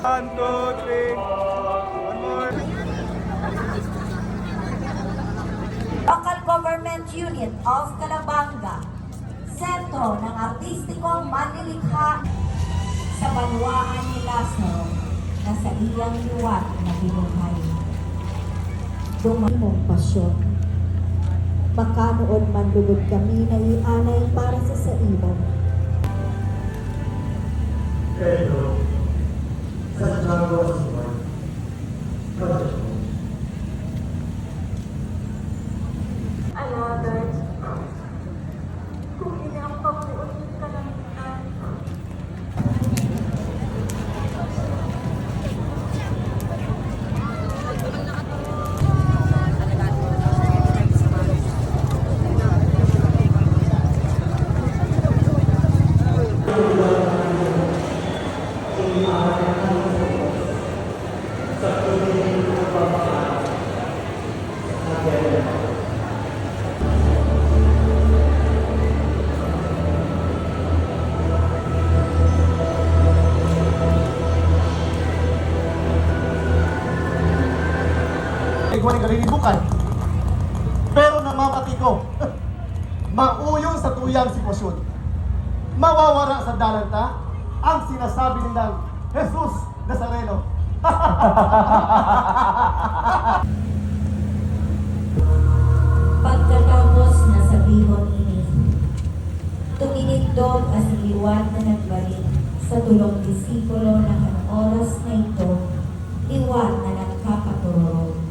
1, 2, 3. One more. Local Government Unit of Calabanga, sentro ng artistikong manlilikha sa banwaan ni Lazaro na sa iyang liwat na binuhay. Dumay mong pasyon, makanood man lugod kami na ianay para sa saibo. Pero, sa trago sa buwan, pagdating. Another, kung hindi ang pagbuot ng kalangitan, Ikaw ni kalilibukan. Pero namamati ko, mauyong sa tuyang sitwasyon. Mawawara sa dalanta ang sinasabi nilang Jesus Nazareno. Pagkatapos na sa bihon ini, tuminigdog ang liwat na nagbalik sa tulong disipulo na ang oras na ito, liwat na nagkapaturog.